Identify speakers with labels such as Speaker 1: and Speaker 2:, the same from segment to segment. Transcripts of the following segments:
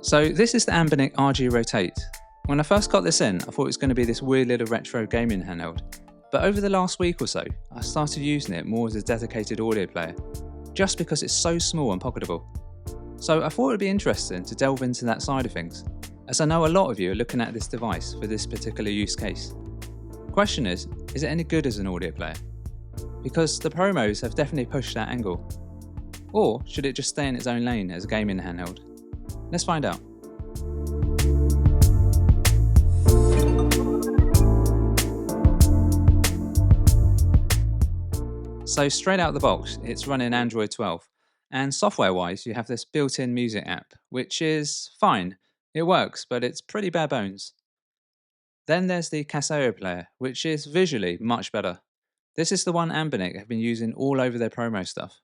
Speaker 1: So this is the Anbernic RG Rotate. When I first got this in, I thought it was going to be this weird little retro gaming handheld. But over the last week or so, I started using it more as a dedicated audio player, just because it's so small and pocketable. So I thought it would be interesting to delve into that side of things, as I know a lot of you are looking at this device for this particular use case. The question is it any good as an audio player? Because the promos have definitely pushed that angle. Or should it just stay in its own lane as a gaming handheld? Let's find out. So straight out the box, it's running Android 12. And software-wise, you have this built-in music app, which is fine. It works, but it's pretty bare bones. Then there's the Casio player, which is visually much better. This is the one Anbernic have been using all over their promo stuff.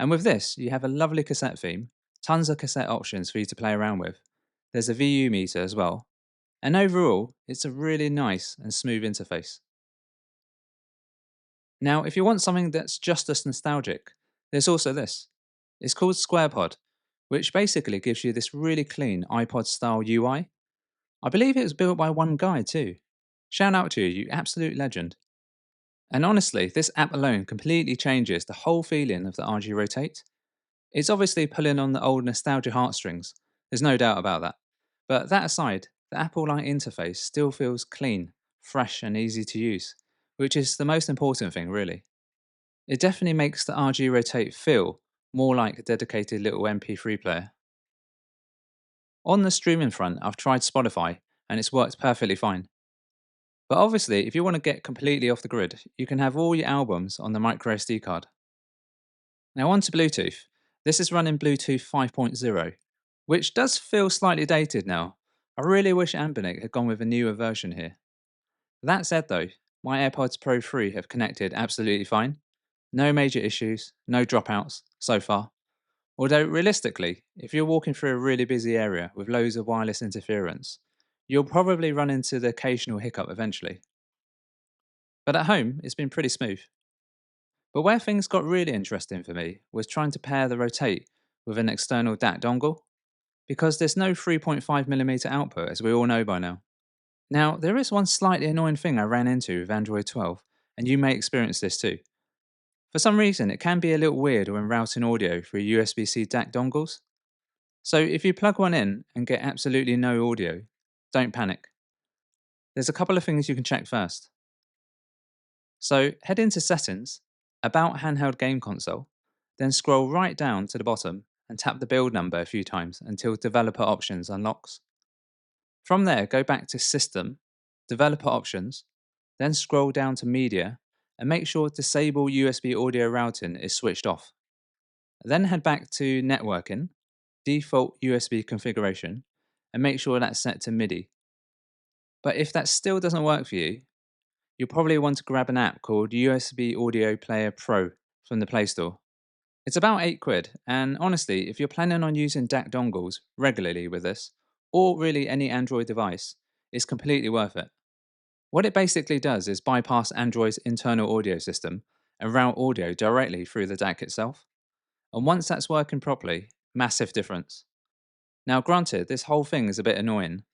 Speaker 1: And with this, you have a lovely cassette theme, tons of cassette options for you to play around with. There's a VU meter as well. And overall, it's a really nice and smooth interface. Now, if you want something that's just as nostalgic, there's also this. It's called SquarePod, which basically gives you this really clean iPod-style UI. I believe it was built by one guy too. Shout out to you, you absolute legend. And honestly, this app alone completely changes the whole feeling of the RG Rotate. It's obviously pulling on the old nostalgia heartstrings, there's no doubt about that. But that aside, the Apple-like interface still feels clean, fresh and easy to use, which is the most important thing really. It definitely makes the RG Rotate feel more like a dedicated little MP3 player. On the streaming front, I've tried Spotify and it's worked perfectly fine. But obviously, if you want to get completely off the grid, you can have all your albums on the microSD card. Now on to Bluetooth. This is running Bluetooth 5.0, which does feel slightly dated now. I really wish Anbernic had gone with a newer version here. That said though, my AirPods Pro 3 have connected absolutely fine. No major issues, no dropouts so far. Although realistically, if you're walking through a really busy area with loads of wireless interference, you'll probably run into the occasional hiccup eventually. But at home, it's been pretty smooth. But where things got really interesting for me was trying to pair the Rotate with an external DAC dongle, because there's no 3.5mm output as we all know by now. Now, there is one slightly annoying thing I ran into with Android 12, and you may experience this too. For some reason, it can be a little weird when routing audio through USB-C DAC dongles. So if you plug one in and get absolutely no audio, don't panic. There's a couple of things you can check first. So head into Settings, About Handheld Game Console, then scroll right down to the bottom and tap the build number a few times until Developer Options unlocks. From there, go back to System, Developer Options, then scroll down to Media and make sure Disable USB Audio Routing is switched off. Then head back to Networking, Default USB Configuration, and make sure that's set to MIDI. But if that still doesn't work for you, you'll probably want to grab an app called USB Audio Player Pro from the Play Store. It's about £8, and honestly, if you're planning on using DAC dongles regularly with this, or really any Android device, it's completely worth it. What it basically does is bypass Android's internal audio system and route audio directly through the DAC itself. And once that's working properly, massive difference. Now granted, this whole thing is a bit annoying,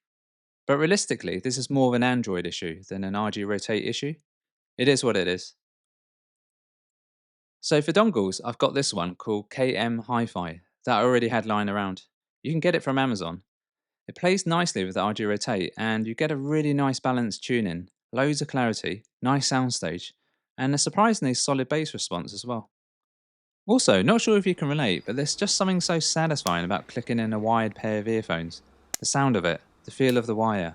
Speaker 1: but realistically, this is more of an Android issue than an RG Rotate issue. It is what it is. So for dongles, I've got this one called KM Hi-Fi that I already had lying around. You can get it from Amazon. It plays nicely with the RG Rotate and you get a really nice balanced tuning, loads of clarity, nice soundstage, and a surprisingly solid bass response as well. Also, not sure if you can relate, but there's just something so satisfying about clicking in a wired pair of earphones. The sound of it, the feel of the wire.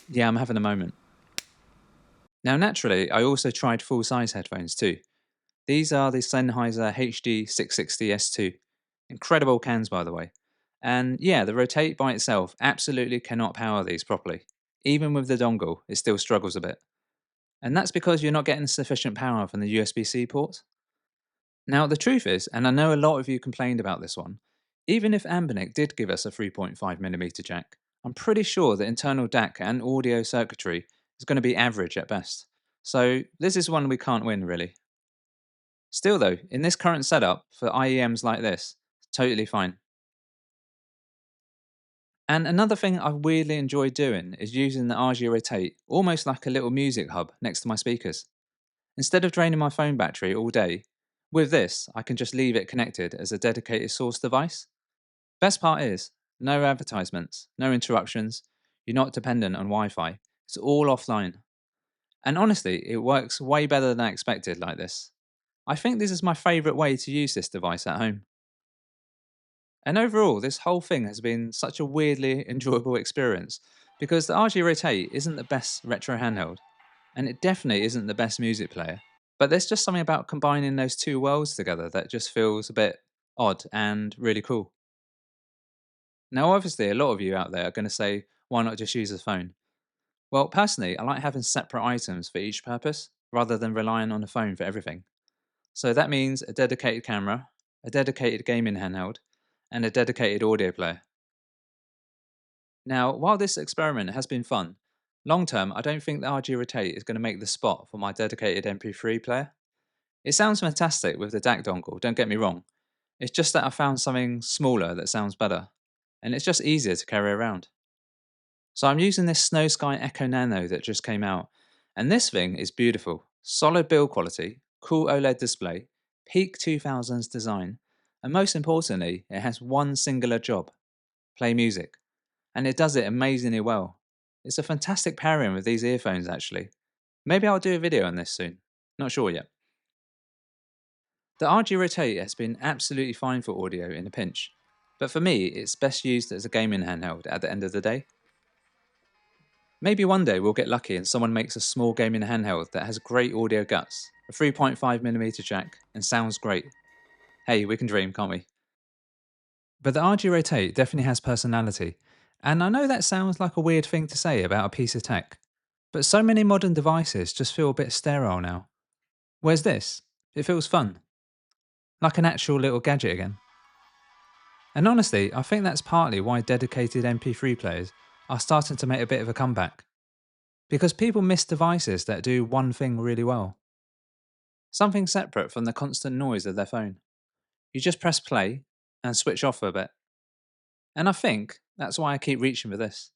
Speaker 1: Yeah, I'm having a moment. Now naturally, I also tried full-size headphones too. These are the Sennheiser HD 660S2. Incredible cans by the way. And yeah, the Rotate by itself absolutely cannot power these properly. Even with the dongle, it still struggles a bit. And that's because you're not getting sufficient power from the USB-C port. Now the truth is, and I know a lot of you complained about this one, even if Anbernic did give us a 3.5mm jack, I'm pretty sure the internal DAC and audio circuitry is going to be average at best. So this is one we can't win really. Still though, in this current setup, for IEMs like this, totally fine. And another thing I weirdly enjoy doing is using the RG Rotate almost like a little music hub next to my speakers. Instead of draining my phone battery all day, with this I can just leave it connected as a dedicated source device. Best part is, no advertisements, no interruptions, you're not dependent on Wi Fi, it's all offline. And honestly, it works way better than I expected like this. I think this is my favourite way to use this device at home. And overall, this whole thing has been such a weirdly enjoyable experience because the RG Rotate isn't the best retro handheld, and it definitely isn't the best music player. But there's just something about combining those two worlds together that just feels a bit odd and really cool. Now, obviously, a lot of you out there are going to say, why not just use a phone? Well, personally, I like having separate items for each purpose rather than relying on a phone for everything. So that means a dedicated camera, a dedicated gaming handheld, and a dedicated audio player. Now, while this experiment has been fun, long term, I don't think the RG Rotate is going to make the spot for my dedicated MP3 player. It sounds fantastic with the DAC dongle, don't get me wrong. It's just that I found something smaller that sounds better, and it's just easier to carry around. So I'm using this Snow Sky Echo Nano that just came out, and this thing is beautiful. Solid build quality, cool OLED display, peak 2000s design, and most importantly, it has one singular job: play music. And it does it amazingly well. It's a fantastic pairing with these earphones actually. Maybe I'll do a video on this soon. Not sure yet. The RG Rotate has been absolutely fine for audio in a pinch, but for me it's best used as a gaming handheld at the end of the day. Maybe one day we'll get lucky and someone makes a small gaming handheld that has great audio guts, a 3.5mm jack, and sounds great. Hey, we can dream, can't we? But the RG Rotate definitely has personality, and I know that sounds like a weird thing to say about a piece of tech, but so many modern devices just feel a bit sterile now. Whereas this, it feels fun, like an actual little gadget again. And honestly, I think that's partly why dedicated MP3 players are starting to make a bit of a comeback. Because people miss devices that do one thing really well. Something separate from the constant noise of their phone. You just press play and switch off for a bit. And I think that's why I keep reaching for this.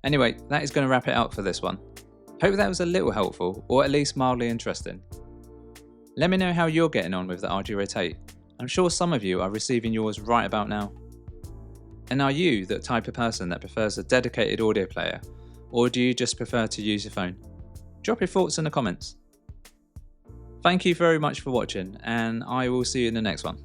Speaker 1: Anyway, that is going to wrap it up for this one. Hope that was a little helpful, or at least mildly interesting. Let me know how you're getting on with the RG Rotate. I'm sure some of you are receiving yours right about now. And are you the type of person that prefers a dedicated audio player, or do you just prefer to use your phone? Drop your thoughts in the comments. Thank you very much for watching, and I will see you in the next one.